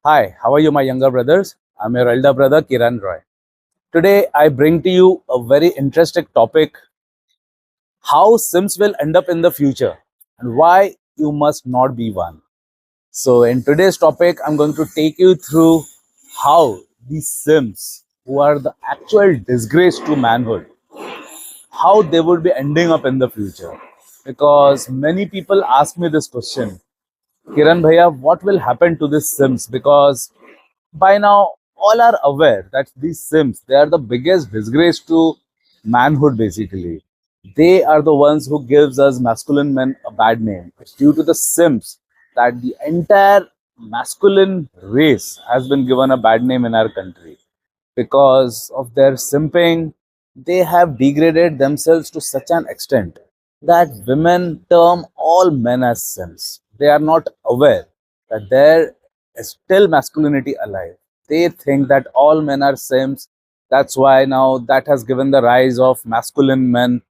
Hi, how are you, my younger brothers? I'm your elder brother, Kiran Roy. Today, I bring to you a very interesting topic: how Sims will end up in the future and why you must not be one. So, in today's topic, I'm going to take you through how these Sims, who are the actual disgrace to manhood, how they would be ending up in the future. Because many people ask me this question: Kiran Bhaiya, what will happen to this Sims? Because by now all are aware that these simps, they are the biggest disgrace to manhood. Basically, they are the ones who gives us masculine men a bad name. It's due to the simps that the entire masculine race has been given a bad name in our country. Because of their simping, they have degraded themselves to such an extent that women term all men as simps. They are not aware that there is still masculinity alive. They think that all men are simps. That's why now that has given the rise of masculine men,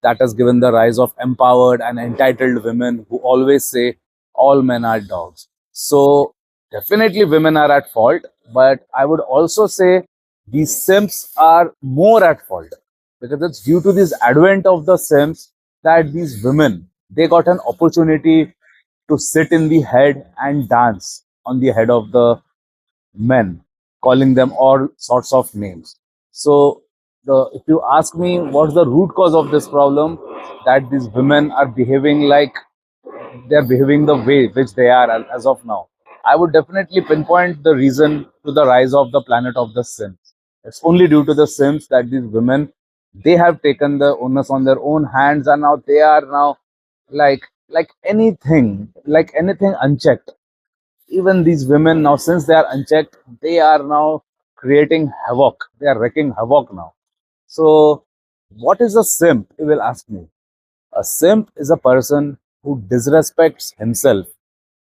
that has given the rise of empowered and entitled women who always say all men are dogs. So, definitely women are at fault, but I would also say these simps are more at fault because it's due to this advent of the simps that these women, they got an opportunity to sit in the head and dance on the head of the men, calling them all sorts of names. So, if you ask me what's the root cause of this problem, that these women are behaving like they're behaving the way which they are as of now, I would definitely pinpoint the reason to the rise of the planet of the Sims. It's only due to the Sims that these women, they have taken the onus on their own hands, and now they are now like like anything unchecked. Even these women now, since they are unchecked, they are now creating havoc. They are wreaking havoc now. So, what is a simp? You will ask me. A simp is a person who disrespects himself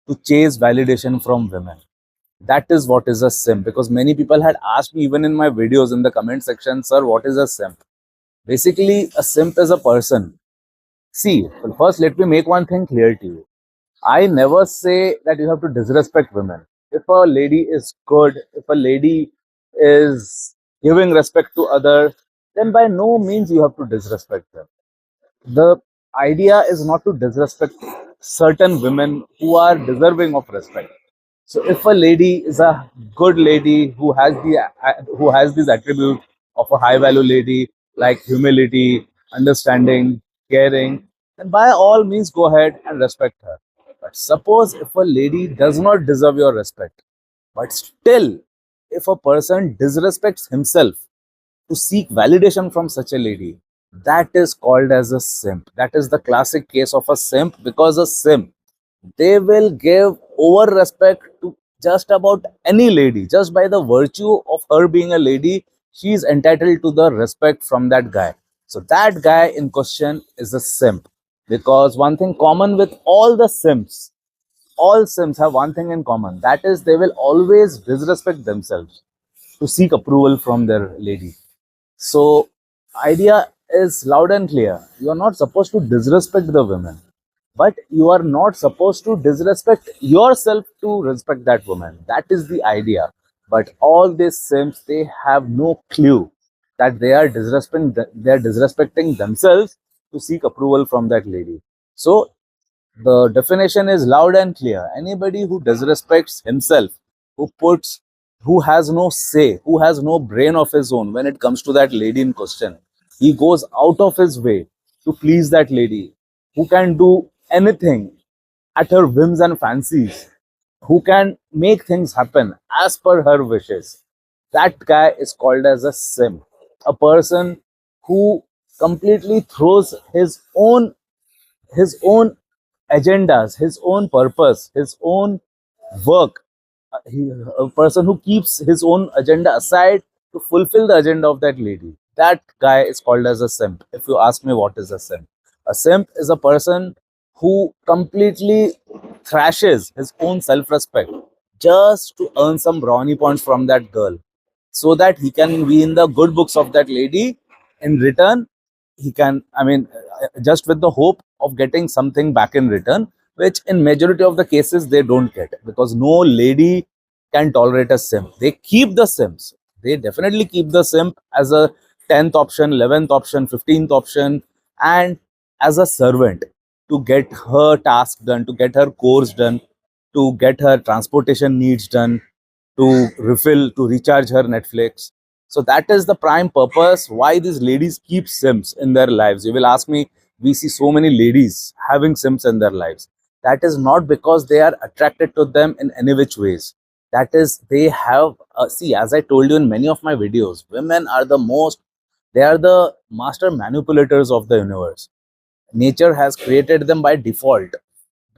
to chase validation from women. That is what is a simp. Because many people had asked me, even in my videos in the comment section, sir, what is a simp? Basically, a simp is a person. See, well, first, let me make one thing clear to you. I never say that you have to disrespect women. If a lady is good, if a lady is giving respect to others, then by no means you have to disrespect them. The idea is not to disrespect certain women who are deserving of respect. So if a lady is a good lady who has these attributes of a high value lady like humility, understanding, caring, then by all means go ahead and respect her. But suppose if a lady does not deserve your respect, but still if a person disrespects himself to seek validation from such a lady, that is called as a simp. That is the classic case of a simp, because a simp, they will give over respect to just about any lady. Just by the virtue of her being a lady, she is entitled to the respect from that guy. So that guy in question is a simp. Because one thing common with all simps have one thing in common, that is they will always disrespect themselves to seek approval from their lady. So, idea is loud and clear. You are not supposed to disrespect the women, but you are not supposed to disrespect yourself to respect that woman. That is the idea. But all these simps, they have no clue that they are disrespecting themselves to seek approval from that lady. So the definition is loud and clear. Anybody who disrespects himself, who puts, who has no say, who has no brain of his own when it comes to that lady in question, he goes out of his way to please that lady, who can do anything at her whims and fancies, who can make things happen as per her wishes. That guy is called as a simp, a person who completely throws his own agendas, his own purpose, his own work. A person who keeps his own agenda aside to fulfill the agenda of that lady. That guy is called as a simp. If you ask me what is a simp is a person who completely thrashes his own self respect just to earn some brownie points from that girl so that he can be in the good books of that lady. In return, he can, just with the hope of getting something back in return, which in majority of the cases they don't get, because no lady can tolerate a simp. They keep the simps. They definitely keep the simp as a 10th option, 11th option, 15th option, and as a servant to get her task done, to get her course done, to get her transportation needs done, to refill, to recharge her Netflix. So that is the prime purpose why these ladies keep simps in their lives. You will ask me, we see so many ladies having simps in their lives. That is not because they are attracted to them in any which ways. That is, they have, see, as I told you in many of my videos, women are the most, they are the master manipulators of the universe. Nature has created them by default.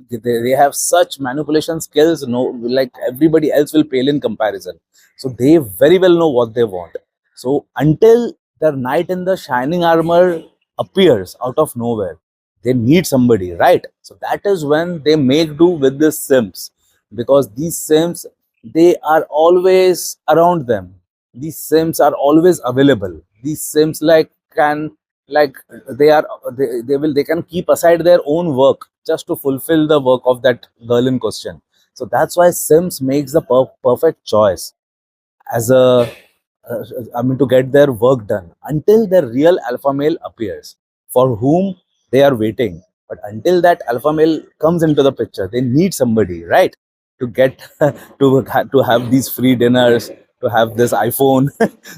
They have such manipulation skills, no, like everybody else will pale in comparison. So they very well know what they want. So until their knight in the shining armor appears out of nowhere, they need somebody, right? So that is when they make do with the simps, because these simps, they are always around them. These simps are always available. These simps like can, like, they are, they can keep aside their own work just to fulfill the work of that girl in question. So that's why Sims makes the perfect choice as a, I mean, to get their work done until the real alpha male appears, for whom they are waiting. But until that alpha male comes into the picture, they need somebody, right, to get to have these free dinners, to have this iPhone.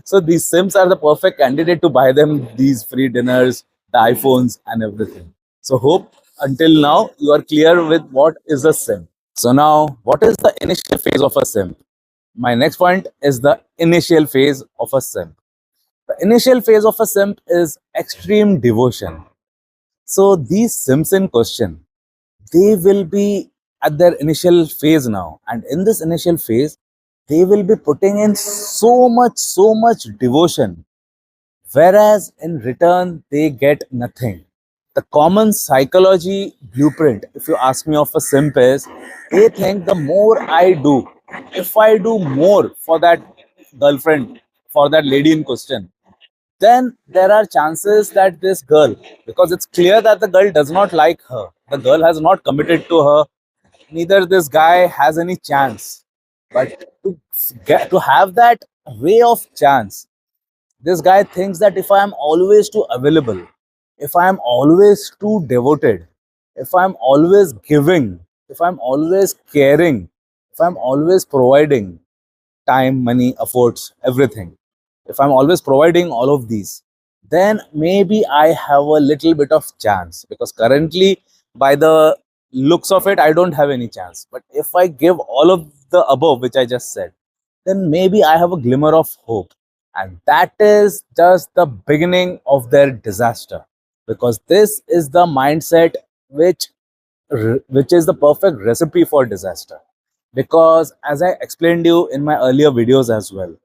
So these Sims are the perfect candidate to buy them these free dinners, the iPhones, and everything. So hope until now you are clear with what is a Sim. So now, what is the initial phase of a Sim? My next point is the initial phase of a simp. The initial phase of a simp is extreme devotion. So these simps in question, they will be at their initial phase now. And in this initial phase, they will be putting in so much devotion, whereas in return, they get nothing. The common psychology blueprint, if you ask me, of a simp is, they think the more I do, if I do more for that girlfriend, for that lady in question, then there are chances that this girl, because it's clear that the girl does not like her, the girl has not committed to her, neither this guy has any chance. But to have that ray of chance, this guy thinks that if I am always too available, if I am always too devoted, if I am always giving, if I'm always caring, if I'm always providing time, money, efforts, everything, if I'm always providing all of these, then maybe I have a little bit of chance, because currently, by the looks of it, I don't have any chance. But if I give all of the above, which I just said, then maybe I have a glimmer of hope. And that is just the beginning of their disaster, because this is the mindset which which is the perfect recipe for disaster. Because as I explained you in my earlier videos as well,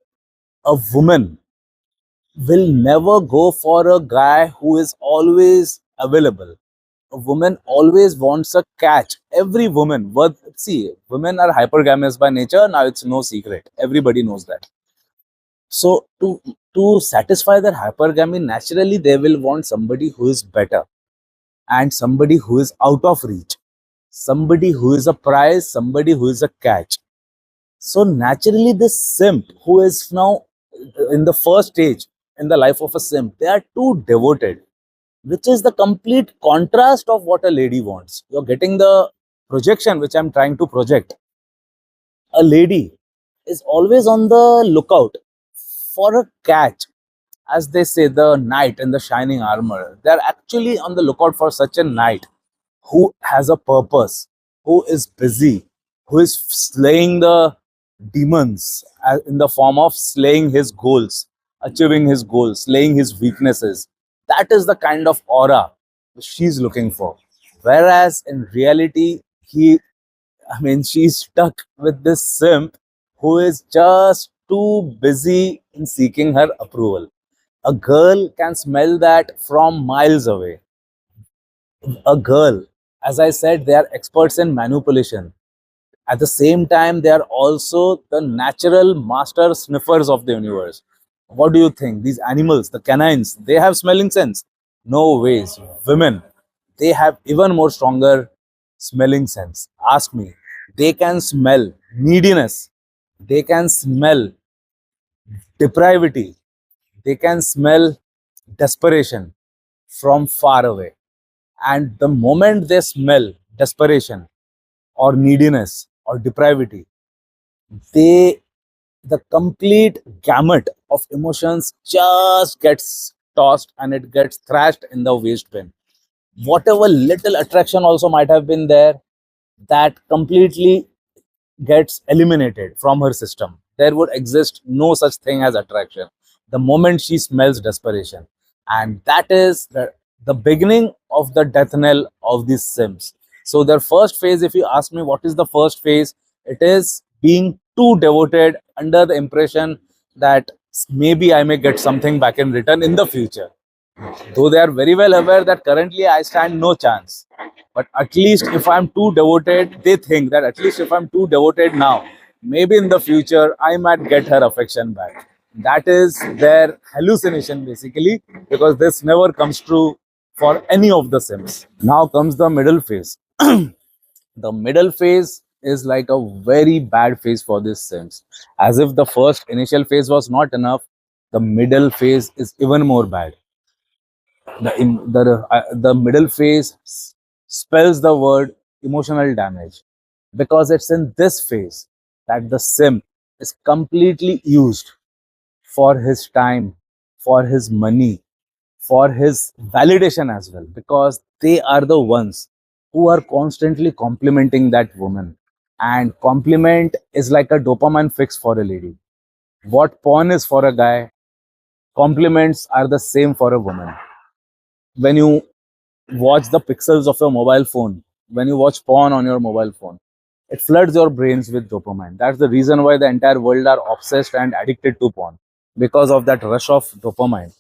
a woman will never go for a guy who is always available. A woman always wants a catch. Every woman, see, women are hypergamous by nature. Now it's no secret. Everybody knows that. So to satisfy their hypergamy, naturally they will want somebody who is better, and somebody who is out of reach, somebody who is a prize, somebody who is a catch. So naturally, this simp who is now in the first stage in the life of a simp, they are too devoted, which is the complete contrast of what a lady wants. You're getting the projection which I'm trying to project. A lady is always on the lookout for a catch. As they say, the knight in the shining armor. They're actually on the lookout for such a knight who has a purpose, who is busy, who is slaying the demons in the form of slaying his goals, achieving his goals, slaying his weaknesses. That is the kind of aura she's looking for. Whereas in reality, she's stuck with this simp who is just too busy in seeking her approval. A girl can smell that from miles away. A girl, as I said, they are experts in manipulation. At the same time, they are also the natural master sniffers of the universe. What do you think? These animals, the canines, they have smelling sense? No ways. Women, they have even more stronger smelling sense. Ask me. They can smell neediness. They can smell depravity. They can smell desperation from far away. And the moment they smell desperation or neediness or depravity, they the complete gamut of emotions just gets tossed and it gets thrashed in the waste bin. Whatever little attraction also might have been there, that completely gets eliminated from her system. There would exist no such thing as attraction the moment she smells desperation. And that is the beginning of the death knell of these Sims. So, their first phase, if you ask me what is the first phase, it is being too devoted under the impression that maybe I may get something back in return in the future. Though they are very well aware that currently I stand no chance. But at least if I'm too devoted, they think that at least if I'm too devoted now, maybe in the future I might get her affection back. That is their hallucination basically, because this never comes true for any of the Sims. Now comes the middle phase. The middle phase is like a very bad phase for this Sims. As if the first initial phase was not enough, the middle phase is even more bad. The middle phase spells the word emotional damage, because it's in this phase that the simp is completely used for his time, for his money, for his validation as well, because they are the ones who are constantly complimenting that woman. And compliment is like a dopamine fix for a lady. What porn is for a guy, compliments are the same for a woman. When you watch the pixels of your mobile phone, when you watch porn on your mobile phone, it floods your brains with dopamine. That's the reason why the entire world are obsessed and addicted to porn, because of that rush of dopamine.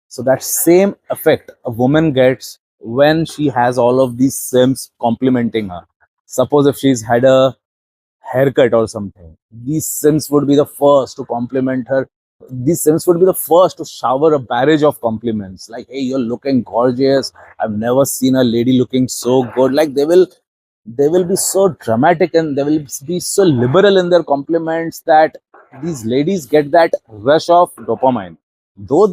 So that same effect a woman gets when she has all of these sims complimenting her. Suppose if she's had a haircut or something, these sims would be the first to compliment her. These sims would be the first to shower a barrage of compliments like, hey, you're looking gorgeous, I've never seen a lady looking so good. Like they will be so dramatic and they will be so liberal in their compliments that these ladies get that rush of dopamine. Though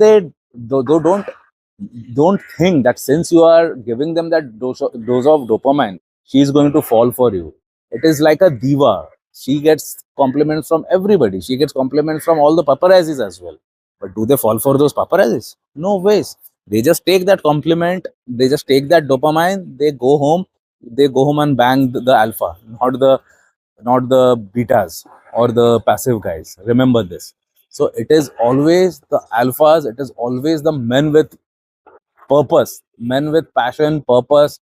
don't think that since you are giving them that dose of dopamine, she is going to fall for you. It is like a diva. She gets compliments from everybody. She gets compliments from all the paparazzis as well. But do they fall for those paparazzis? No ways. They just take that compliment. They just take that dopamine. They go home. They go home and bang the alpha, not the betas or the passive guys. Remember this. So it is always the alphas. It is always the men with purpose, men with passion, purpose,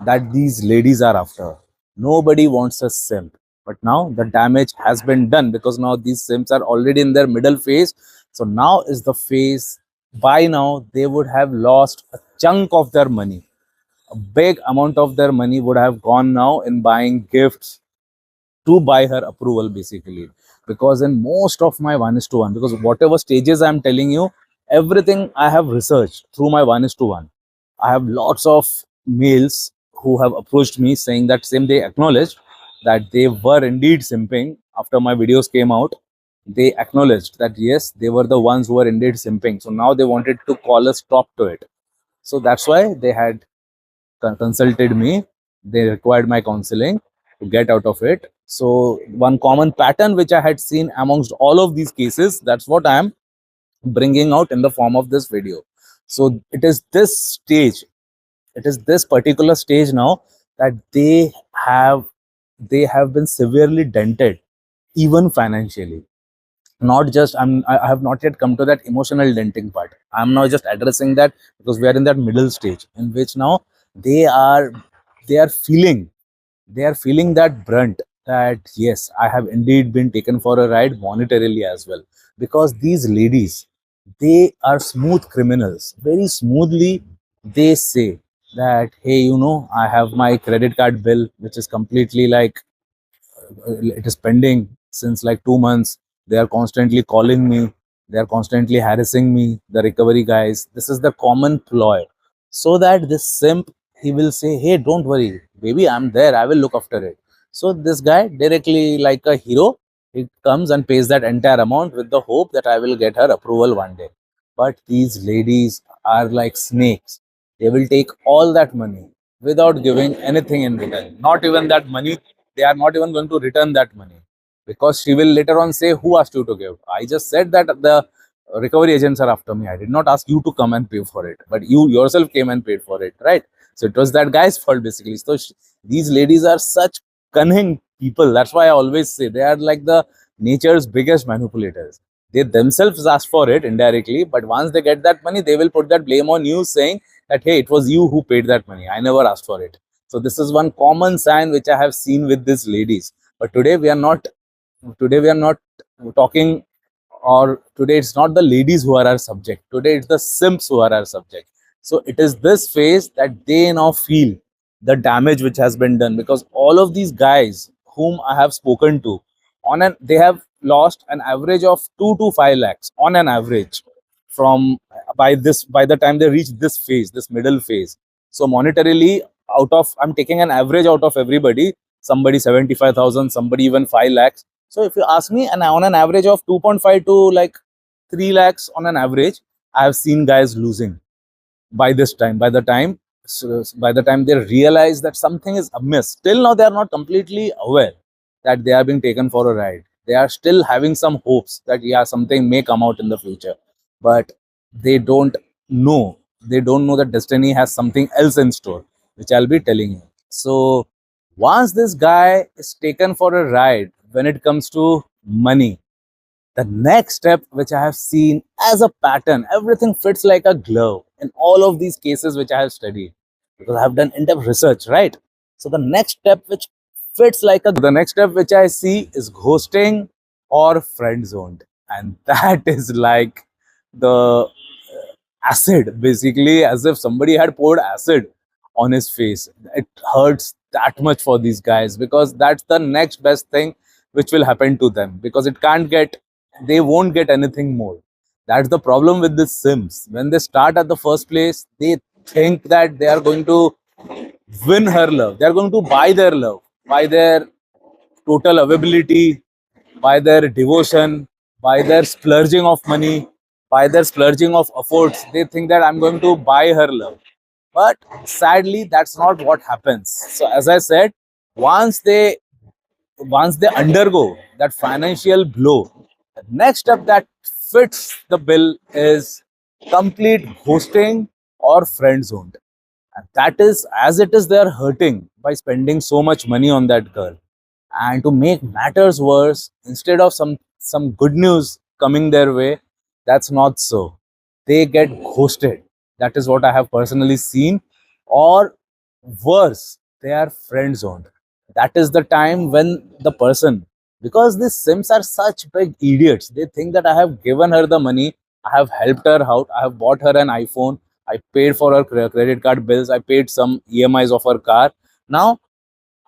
that these ladies are after. Nobody wants a simp. But now the damage has been done, because now these simps are already in their middle phase. So now is the phase. By now, they would have lost a chunk of their money. A big amount of their money would have gone now in buying gifts to buy her approval basically. Because in most of my 1 is to 1, because whatever stages I'm telling you, everything I have researched through my 1 is to 1. I have lots of males who have approached me saying that same, they acknowledged that they were indeed simping after my videos came out. They acknowledged that yes, they were the ones who were indeed simping. So now they wanted to call a stop to it. So that's why they had consulted me. They required my counseling to get out of it. So one common pattern which I had seen amongst all of these cases, that's what I am bringing out in the form of this video. So it is this stage, it is this particular stage now, that they have been severely dented, even financially. Not just I have not yet come to that emotional denting part. I'm now just addressing that, because we are in that middle stage in which now they are they are feeling they are feeling that brunt, that yes, I have indeed been taken for a ride monetarily as well. Because these ladies, they are smooth criminals. Very smoothly they say that, hey, I have my credit card bill which is completely like, it is pending since like 2 months. They are constantly calling me, they are constantly harassing me, the recovery guys. This is the common ploy, so that this simp, he will say, hey, don't worry baby, I'm there, I will look after it. So this guy directly, like a hero, He comes and pays that entire amount with the hope that I will get her approval one day. But these ladies are like snakes. They will take all that money without giving anything in return. Not even that money, they are not even going to return that money, because she will later on say, "Who asked you to give? I just said that the recovery agents are after me. I did not ask you to come and pay for it, but you yourself came and paid for it, right?" So it was that guy's fault basically. So these ladies are such cunning people. That's why I always say they are like the nature's biggest manipulators. They themselves ask for it indirectly, but once they get that money, they will put that blame on you, saying that, "Hey, it was you who paid that money. I never asked for it." So this is one common sign which I have seen with these ladies. But today we are not talking, or today it's not the ladies who are our subject. Today it's the simps who are our subject. So it is this phase that they now feel the damage which has been done, because all of these guys whom I have spoken to, they have lost an average of 2 to 5 lakhs on an average, from by the time they reach this phase, this middle phase. So monetarily, out of, I'm taking an average out of everybody, somebody 75,000, somebody even 5 lakhs. So if you ask me, and on an average of 2.5 to like 3 lakhs on an average, I have seen guys losing by this time. By the time they realize that something is amiss, till now they are not completely aware that they are being taken for a ride. They are still having some hopes that, yeah, something may come out in the future, but they don't know. They don't know that destiny has something else in store, which I'll be telling you. So once this guy is taken for a ride when it comes to money, the next step which I have seen as a pattern, everything fits like a glove in all of these cases which I have studied, because I have done in-depth research, right? So the next step which fits like a, the next step which I see is ghosting or friend zoned. And that is like the acid, basically, as if somebody had poured acid on his face. It hurts that much for these guys, because that's the next best thing which will happen to them, because it can't get, they won't get anything more. That's the problem with the sims. When they start at the first place, they think that they are going to win her love, they are going to buy their love by their total availability, by their devotion, by their splurging of money, by their splurging of efforts. They think that I'm going to buy her love. But sadly, that's not what happens. So as I said, once they once they undergo that financial blow, the next step that fits the bill is complete ghosting or friend zoned. And that is, as it is, they are hurting by spending so much money on that girl. And to make matters worse, instead of some good news coming their way, that's not so. They get ghosted. That is what I have personally seen. Or worse, they are friend zoned. That is the time when the person, because these sims are such big idiots, they think that I have given her the money, I have helped her out, I have bought her an iPhone, I paid for her credit card bills, I paid some EMIs of her car. Now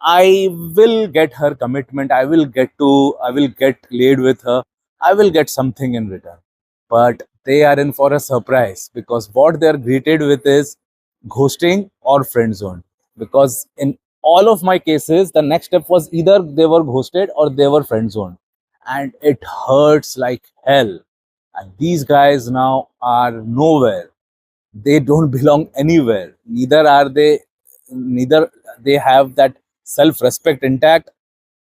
I will get her commitment. I will get laid with her. I will get something in return. But they are in for a surprise, because what they are greeted with is ghosting or friend zone. Because in all of my cases, the next step was either they were ghosted or they were friend zoned. And it hurts like hell. And these guys now are nowhere. They don't belong anywhere. Neither they have that self-respect intact,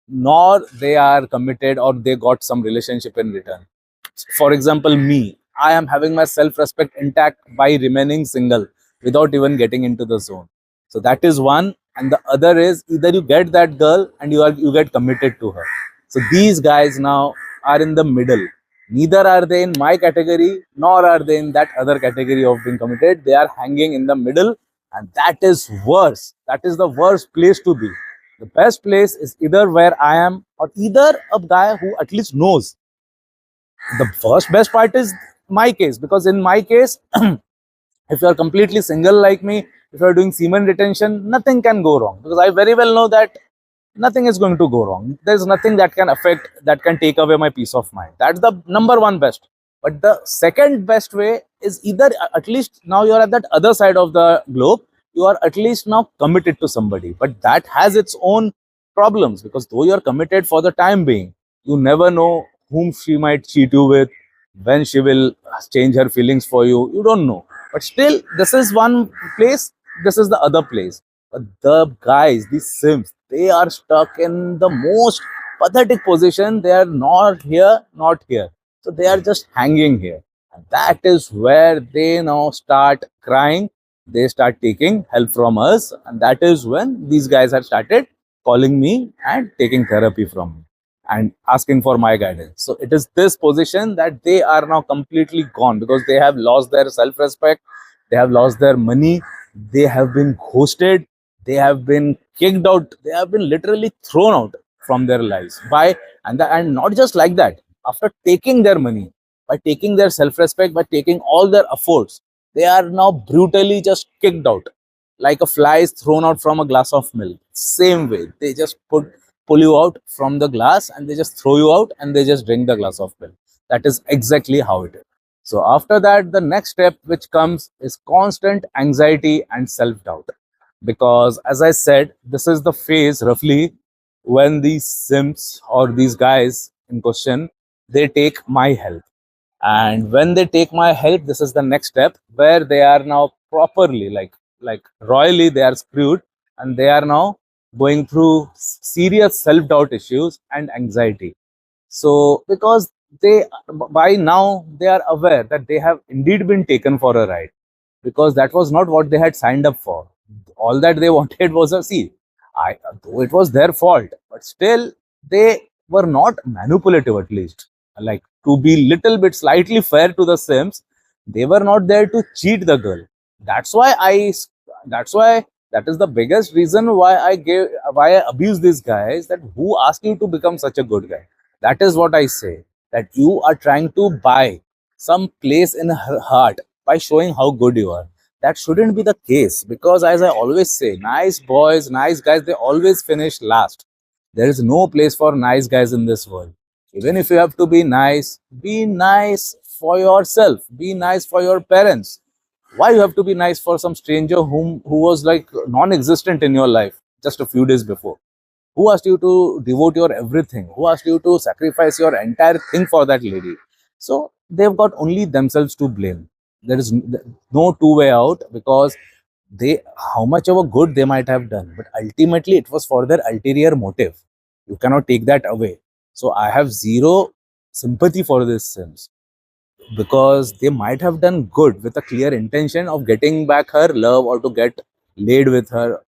nor they are committed or they got some relationship in return. For example, me, I am having my self-respect intact by remaining single without even getting into the zone. So that is one. And the other is, either you get that girl and you get committed to her. So these guys now are in the middle. Neither are they in my category, nor are they in that other category of being committed. They are hanging in the middle, and that is worse. That is the worst place to be. The best place is either where I am, or either a guy who at least knows. The first best part is my case, because in my case, if you are completely single like me, if you are doing semen retention, nothing can go wrong, because I very well know that nothing is going to go wrong. There's nothing that can affect, that can take away my peace of mind. That's the number one best. But the second best way is, either at least now you're at that other side of the globe, you are at least now committed to somebody. But that has its own problems, because though you're committed for the time being, You never know whom she might cheat you with, when she will change her feelings for you. You don't know. But still, this is one place, this is the other place. But the guys, these simps, they are stuck in the most pathetic position. They are not here, not here. So they are just hanging here. And that is where they now start crying. They start taking help from us. And that is when these guys have started calling me and taking therapy from me and asking for my guidance. So it is this position that they are now completely gone because they have lost their self-respect, they have lost their money, they have been ghosted, they have been kicked out, they have been literally thrown out from their lives by and not just like that. After taking their money, by taking their self-respect, by taking all their efforts, they are now brutally just kicked out like a fly is thrown out from a glass of milk. Same way, they just pull you out from the glass and they just throw you out and they just drink the glass of milk. That is exactly how it is. So after that, the next step which comes is constant anxiety and self-doubt. Because as I said, this is the phase roughly when these simps or these guys in question, they take my help. And when they take my help, this is the next step where they are now properly like royally they are screwed, and they are now going through serious self-doubt issues and anxiety. So because they by now they are aware that they have indeed been taken for a ride, because that was not what they had signed up for. All that they wanted was a see. I though it was their fault, but still they were not manipulative. At least, like, to be little bit slightly fair to the Sims, they were not there to cheat the girl. That's why I. That's why that is the biggest reason why I abuse these guys. That who asked you to become such a good guy? That is what I say. That you are trying to buy some place in her heart by showing how good you are. That shouldn't be the case, because as I always say, nice boys, nice guys, they always finish last. There is no place for nice guys in this world. Even if you have to be nice for yourself, be nice for your parents. Why you have to be nice for some stranger who was like non-existent in your life just a few days before? Who asked you to devote your everything? Who asked you to sacrifice your entire thing for that lady? So they've got only themselves to blame. There is no two way out, because they, how much of a good they might have done, but ultimately it was for their ulterior motive. You cannot take that away. So I have zero sympathy for this Sims, because they might have done good with a clear intention of getting back her love or to get laid with her,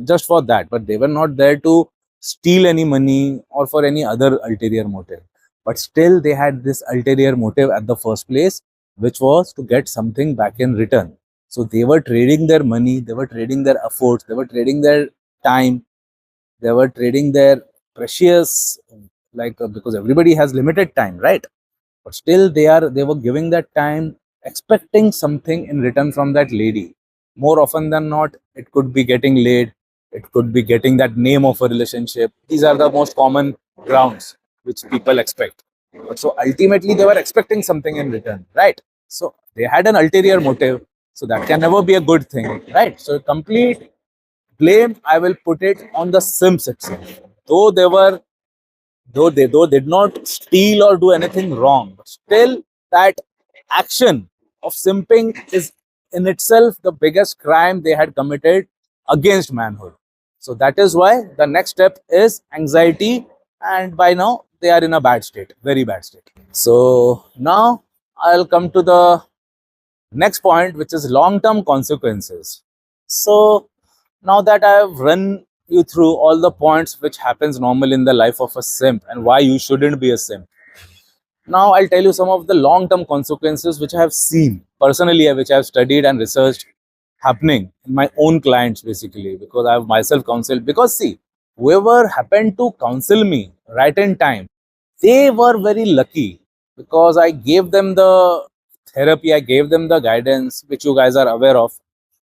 just for that, but they were not there to steal any money or for any other ulterior motive. But still they had this ulterior motive at the first place, which was to get something back in return. So they were trading their money, they were trading their efforts, they were trading their time, they were trading their precious, because everybody has limited time, right? But still they were giving that time, expecting something in return from that lady. More often than not, it could be getting laid, it could be getting that name of a relationship. These are the most common grounds which people expect. But so ultimately they were expecting something in return, right? So they had an ulterior motive, so that can never be a good thing, right? So complete blame I will put it on the Sims itself. Though they were though did not steal or do anything wrong, but still that action of simping is in itself the biggest crime they had committed against manhood. So that is why the next step is anxiety, and by now they are in a bad state, very bad state. So now I'll come to the next point, which is long-term consequences. So now that I have run you through all the points which happens normally in the life of a simp and why you shouldn't be a simp, now I'll tell you some of the long-term consequences which I have seen personally, which I have studied and researched happening in my own clients, basically, because I have myself counseled. Because see, whoever happened to counsel me right in time, they were very lucky, because I gave them the therapy, I gave them the guidance, which you guys are aware of,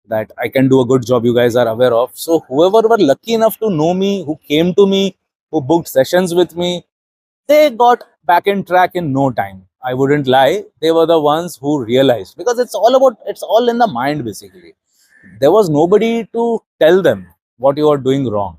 that I can do a good job, you guys are aware of. So whoever were lucky enough to know me, who came to me, who booked sessions with me, they got back in track in no time. I wouldn't lie. They were the ones who realized, because it's all in the mind, basically. There was nobody to tell them what you are doing wrong.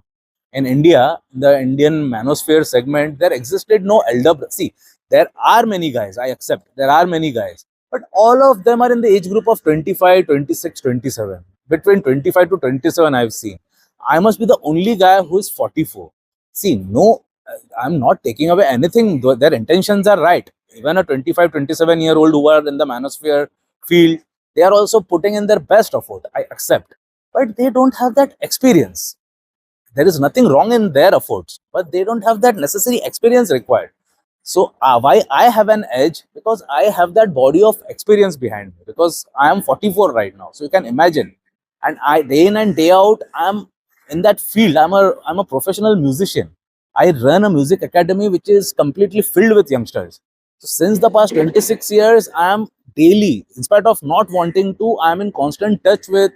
In India, the Indian manosphere segment, there existed no See, there are many guys, I accept. There are many guys. But all of them are in the age group of 25, 26, 27. Between 25 to 27, I've seen. I must be the only guy who is 44. See, no, I'm not taking away anything. Their intentions are right. Even a 25, 27-year-old who are in the manosphere field, they are also putting in their best effort. I accept. But they don't have that experience. There is nothing wrong in their efforts, but they don't have that necessary experience required. So why I have an edge? Because I have that body of experience behind me. Because I am 44 right now, so you can imagine. And I, day in and day out, I'm in that field. I'm a professional musician. I run a music academy which is completely filled with youngsters. So since the past 26 years, I am daily, in spite of not wanting to, I am in constant touch with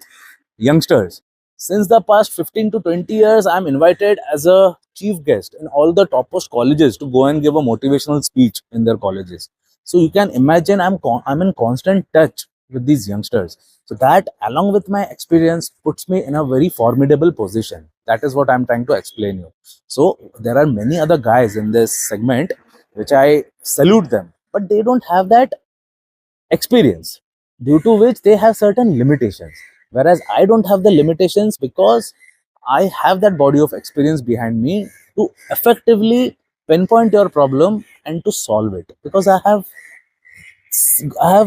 youngsters. Since the past 15 to 20 years, I'm invited as a chief guest in all the topmost colleges to go and give a motivational speech in their colleges. So you can imagine I'm in constant touch with these youngsters. So that, along with my experience, puts me in a very formidable position. That is what I'm trying to explain you. So there are many other guys in this segment which I salute them, but they don't have that experience, due to which they have certain limitations, whereas I don't have the limitations because I have that body of experience behind me to effectively pinpoint your problem and to solve it, because I have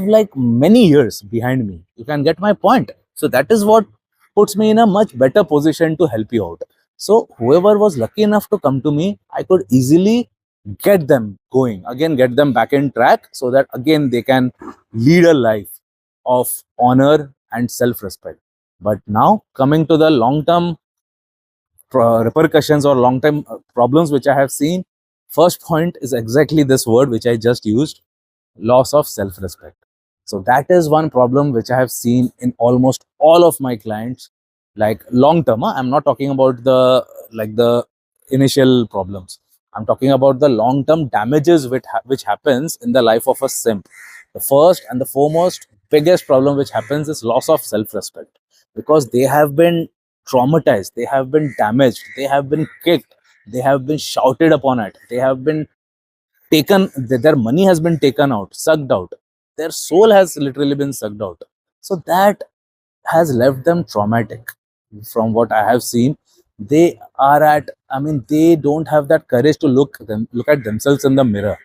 like many years behind me. You can get my point. So that is what puts me in a much better position to help you out. So whoever was lucky enough to come to me, I could easily get them going again, get them back in track, so that again they can lead a life of honor and self-respect. But now, coming to the long-term repercussions or long-term problems which I have seen, first point is exactly this word which I just used: loss of self-respect. So that is one problem which I have seen in almost all of my clients, like long term. I'm not talking about the initial problems. I'm talking about the long term damages which happens in the life of a simp. The first and the foremost biggest problem which happens is loss of self-respect, because they have been traumatized, they have been damaged, they have been kicked, they have been shouted upon at, they have been taken, their money has been taken out, sucked out, their soul has literally been sucked out. So that has left them traumatic. From what I have seen, they are at, I mean, they don't have that courage to look at themselves in the mirror.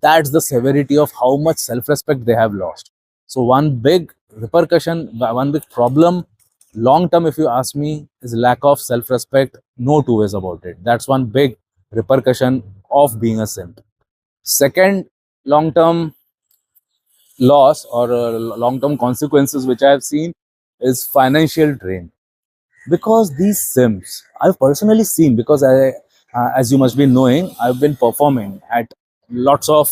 That's the severity of how much self-respect they have lost. So one big repercussion, one big problem long term, if you ask me, is lack of self-respect. No two ways about it. That's one big repercussion of being a simp. Second long-term loss or long-term consequences which I have seen is financial drain. Because these sims, I've personally seen, because as you must be knowing, I've been performing at lots of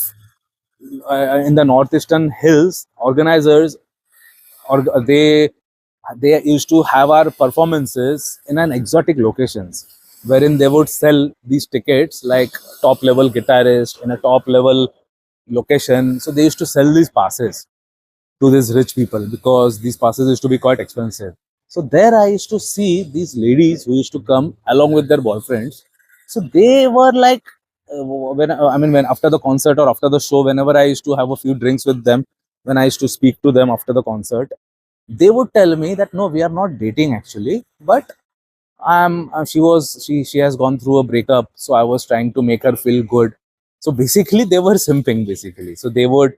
in the northeastern hills. Organizers, or they used to have our performances in an exotic locations, wherein they would sell these tickets like top level guitarist in a top level location. So they used to sell these passes to these rich people, because these passes used to be quite expensive. So there I used to see these ladies who used to come along with their boyfriends. So they were like, when after the concert or after the show, whenever I used to have a few drinks with them, when I used to speak to them after the concert, they would tell me that no, we are not dating actually, but she has gone through a breakup, so I was trying to make her feel good. So basically they were simping basically. So they would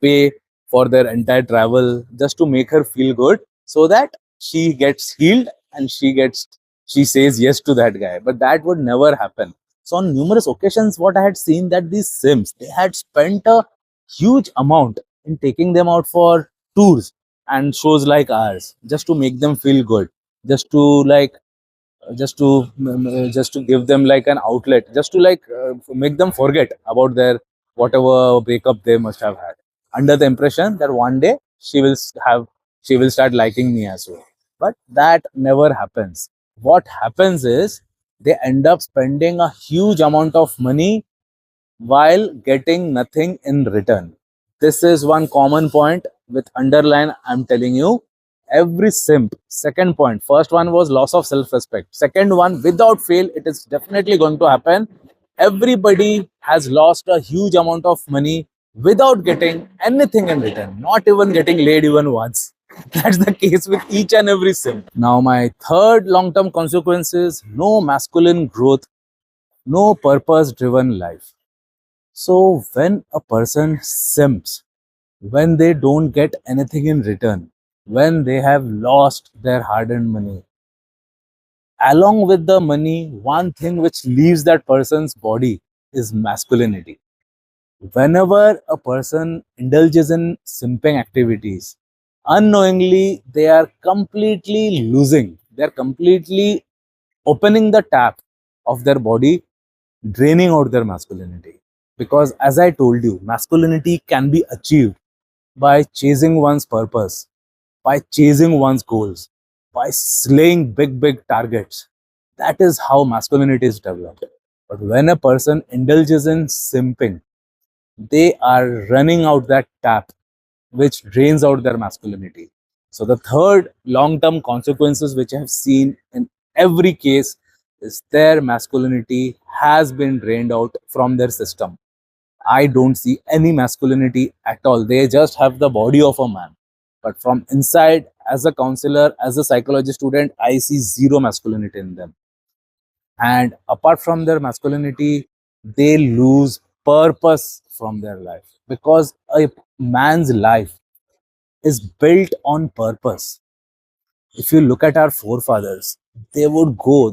pay for their entire travel just to make her feel good, so that she gets healed and she says yes to that guy. But that would never happen. So on numerous occasions, what I had seen, that these sims, they had spent a huge amount in taking them out for tours and shows like ours, just to make them feel good, just to like just to give them like an outlet, just to make them forget about their whatever breakup they must have had, under the impression that one day she will start liking me as well. But that never happens. What happens is they end up spending a huge amount of money while getting nothing in return. This is one common point with underline. I'm telling you, every simp, second point, first one was loss of self-respect. Second one, without fail, it is definitely going to happen. Everybody has lost a huge amount of money without getting anything in return, not even getting laid even once. That's the case with each and every simp. Now, my third long-term consequence is no masculine growth, no purpose-driven life. So when a person simps, when they don't get anything in return, when they have lost their hard earned money, along with the money, one thing which leaves that person's body is masculinity. Whenever a person indulges in simping activities, unknowingly they are completely losing, they are completely opening the tap of their body, draining out their masculinity. Because as I told you, masculinity can be achieved by chasing one's purpose, by chasing one's goals, by slaying big targets. That is how masculinity is developed. But when a person indulges in simping, they are running out that tap which drains out their masculinity. So the third long-term consequences which I have seen in every case is their masculinity has been drained out from their system. I don't see any masculinity at all. They just have the body of a man. But from inside, as a counselor, as a psychology student, I see zero masculinity in them. And apart from their masculinity, they lose purpose from their life. Because a man's life is built on purpose. If you look at our forefathers, they would go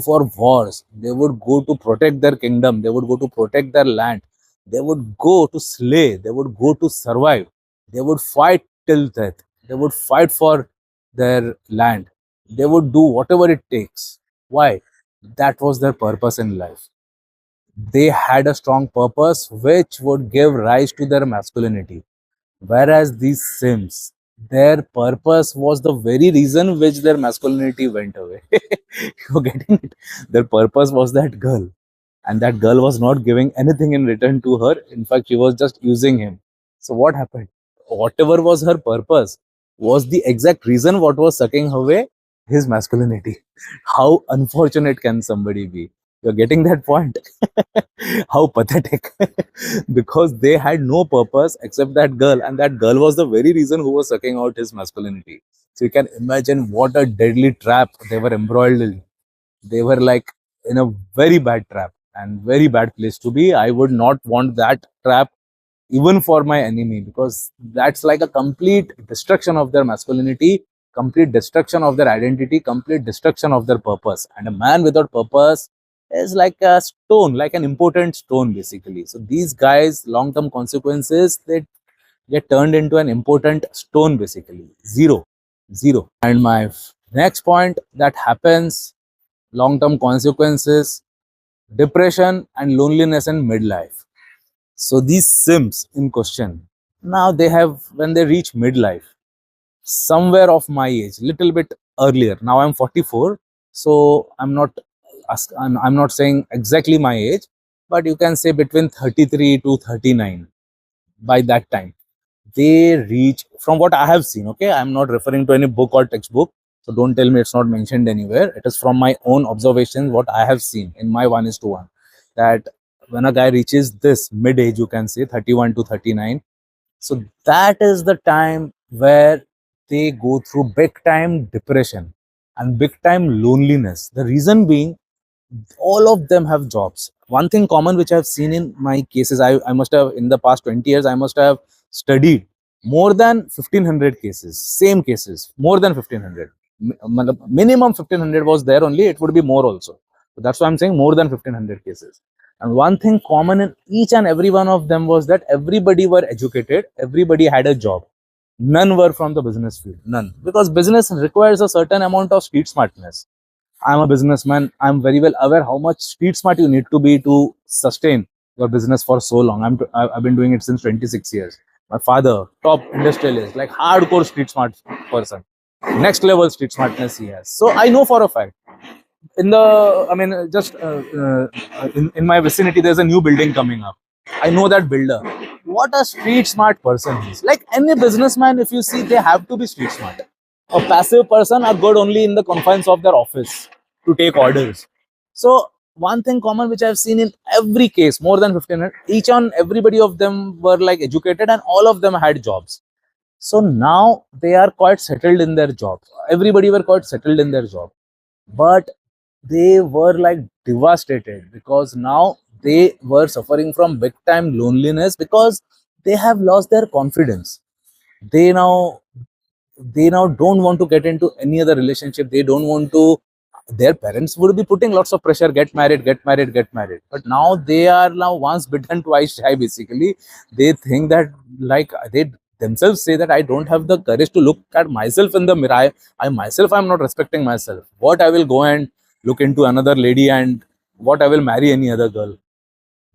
for wars, they would go to protect their kingdom, they would go to protect their land, they would go to slay, they would go to survive, they would fight till death, they would fight for their land, they would do whatever it takes. Why? That was their purpose in life. They had a strong purpose which would give rise to their masculinity. Whereas these Sims, their purpose was the very reason which their masculinity went away. You're getting it? Their purpose was that girl. And that girl was not giving anything in return to her. In fact, she was just using him. So what happened? Whatever was her purpose was the exact reason what was sucking away his masculinity. How unfortunate can somebody be? You're getting that point? How pathetic. Because they had no purpose except that girl, and that girl was the very reason who was sucking out his masculinity. So you can imagine what a deadly trap they were embroiled in. They were like in a very bad trap and very bad place to be. I would not want that trap even for my enemy, because that's like a complete destruction of their masculinity, complete destruction of their identity, complete destruction of their purpose. And a man without purpose is like a stone, like an important stone basically. So these guys, long-term consequences, they get turned into an important stone basically. Zero. And my next point that happens, long-term consequences, depression and loneliness in midlife. So these Sims in question, now they have, when they reach midlife, somewhere of my age, little bit earlier. Now I'm 44, so I'm not saying exactly my age, but you can say between 33 to 39. By that time, they reach, from what I have seen, okay, I'm not referring to any book or textbook, so don't tell me it's not mentioned anywhere. It is from my own observations, what I have seen in my 1:1, that when a guy reaches this mid age, you can say 31 to 39, so that is the time where they go through big time depression and big time loneliness. The reason being, all of them have jobs. One thing common which I've seen in my cases, I must have, in the past 20 years, I must have studied more than 1500 cases, same cases, more than 1500. Minimum 1500 was there only, it would be more also. So that's why I'm saying more than 1500 cases. And one thing common in each and every one of them was that everybody were educated, everybody had a job. None were from the business field, none. Because business requires a certain amount of street smartness. I'm a businessman. I'm very well aware how much street smart you need to be to sustain your business for so long. I've been doing it since 26 years. My father, top industrialist, like hardcore street smart person. Next level street smartness he has. So I know for a fact. In the, I mean, just in my vicinity, there's a new building coming up. I know that builder. What a street smart person he is. Like any businessman, if you see, they have to be street smart. A passive person are good only in the confines of their office to take orders. So one thing common which I've seen in every case, more than 15, each and everybody of them were like educated and all of them had jobs. So now they are quite settled in their job. Everybody were quite settled in their job, but they were like devastated because now they were suffering from big time loneliness because they have lost their confidence. They now they now don't want to get into any other relationship. They don't want to. Their parents would be putting lots of pressure: get married, get married, get married. But now they are now once bitten, twice shy. Basically, they think that like they themselves say that I don't have the courage to look at myself in the mirror. I myself I'm not respecting myself. What I will go and look into another lady and what I will marry any other girl,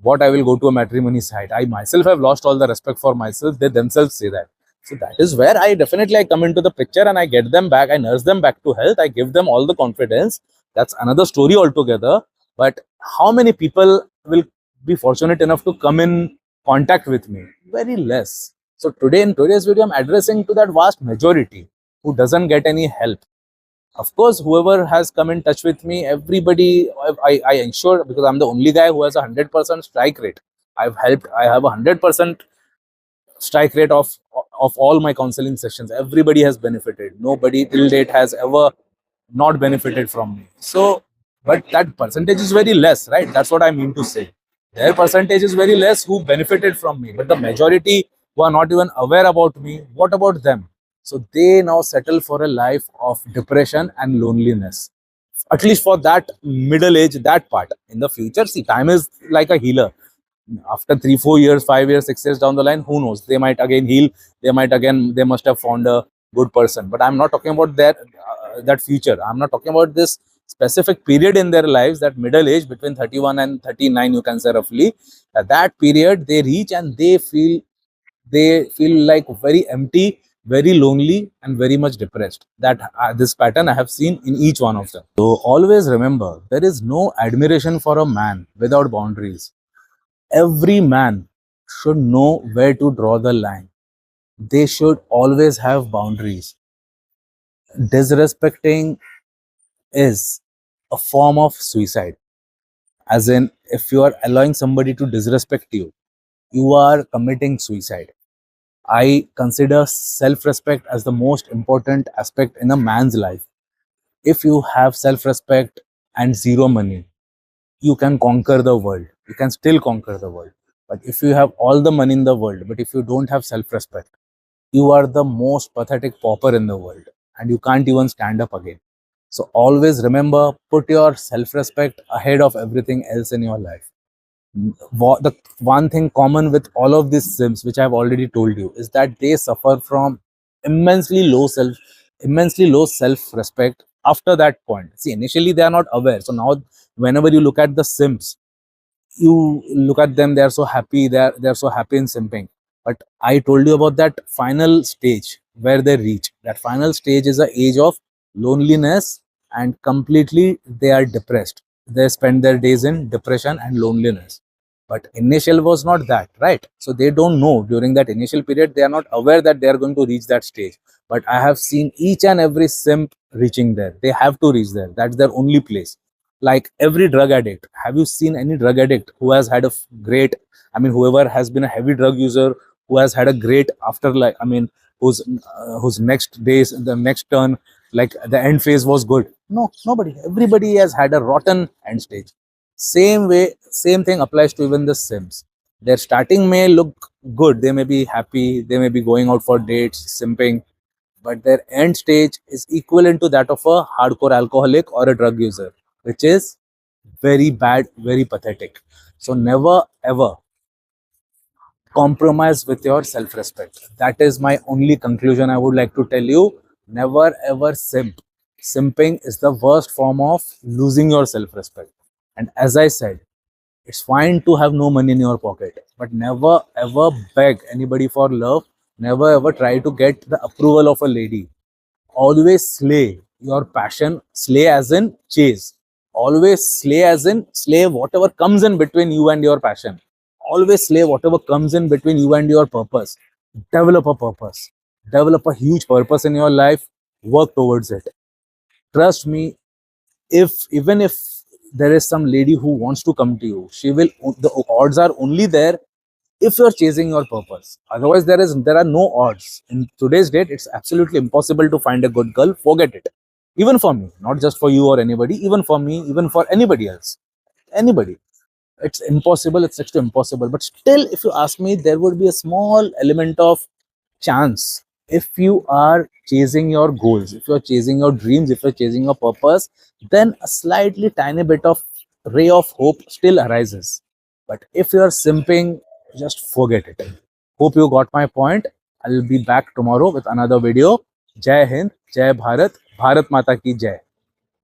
what I will go to a matrimony site. I myself have lost all the respect for myself. They themselves say that. So that is where I come into the picture and I get them back. I nurse them back to health. I give them all the confidence. That's another story altogether. But how many people will be fortunate enough to come in contact with me? Very less. So today in today's video, I'm addressing to that vast majority who doesn't get any help. Of course, whoever has come in touch with me, everybody, I ensure, because I'm the only guy who has 100% strike rate. I have 100% strike rate of all my counseling sessions. Everybody has benefited. Nobody till date has ever not benefited from me. So, but that percentage is very less, right? That's what I mean to say. Their percentage is very less who benefited from me, but the majority who are not even aware about me, what about them? So they now settle for a life of depression and loneliness. At least for that middle age, that part. In the future, see, time is like a healer. After 3 4 years, 5 years, 6 years down the line, who knows, they might again heal. They must have found a good person. But I'm not talking about that future. I'm not talking about this specific period in their lives, that middle age between 31 and 39, you can say roughly. At that period they reach and they feel like very empty, very lonely, and very much depressed. That this pattern I have seen in each one of them. So always remember, there is no admiration for a man without boundaries. Every man should know where to draw the line. They should always have boundaries. Disrespecting is a form of suicide. As in, if you are allowing somebody to disrespect you, you are committing suicide. I consider self respect as the most important aspect in a man's life. If you have self respect and zero money, you can conquer the world. You can still conquer the world. But if you have all the money in the world, but if you don't have self respect, you are the most pathetic pauper in the world and you can't even stand up again. So always remember, put your self respect ahead of everything else in your life. The one thing common with all of these sims, which I've already told you, is that they suffer from immensely low self immensely low self respect after that point. See, initially they are not aware. So now whenever you look at the simps, you look at them, they are so happy, they're so happy in simping. But I told you about that final stage where they reach. That final stage is the age of loneliness, and completely they are depressed. They spend their days in depression and loneliness. But initial was not that, right? So they don't know. During that initial period, they are not aware that they are going to reach that stage. But I have seen each and every simp reaching there. They have to reach there. That's their only place. Like every drug addict, have you seen any drug addict who has had a great, I mean, whoever has been a heavy drug user, who has had a great afterlife, I mean, whose next days, the next turn, like the end phase was good? No, nobody. Everybody has had a rotten end stage. Same way, same thing applies to even the sims. Their starting may look good, they may be happy, they may be going out for dates, simping, but their end stage is equivalent to that of a hardcore alcoholic or a drug user, which is very bad, very pathetic. So never ever compromise with your self respect. That is my only conclusion I would like to tell you. Never ever simp. Simping is the worst form of losing your self respect. And as I said, it's fine to have no money in your pocket, but never ever beg anybody for love. Never ever try to get the approval of a lady. Always slay your passion. Slay as in chase. Always slay as in slay whatever comes in between you and your passion. Always slay whatever comes in between you and your purpose. Develop a purpose. Develop a huge purpose in your life. work towards it. Trust me, if even if there is some lady who wants to come to you, she will, the odds are only there if you're chasing your purpose. Otherwise there are no odds. In today's date, it's absolutely impossible to find a good girl. Forget it. Even for me, not just for you or anybody, even for me, even for anybody else, anybody, it's impossible. It's next to impossible. But still, if you ask me, there would be a small element of chance if you are chasing your goals, if you're chasing your dreams, if you're chasing your purpose. Then a slightly tiny bit of ray of hope still arises. But if you're simping, just forget it. Hope you got my point. I'll be back tomorrow with another video. Jai Hind, Jai Bharat, Bharat Mata ki Jai.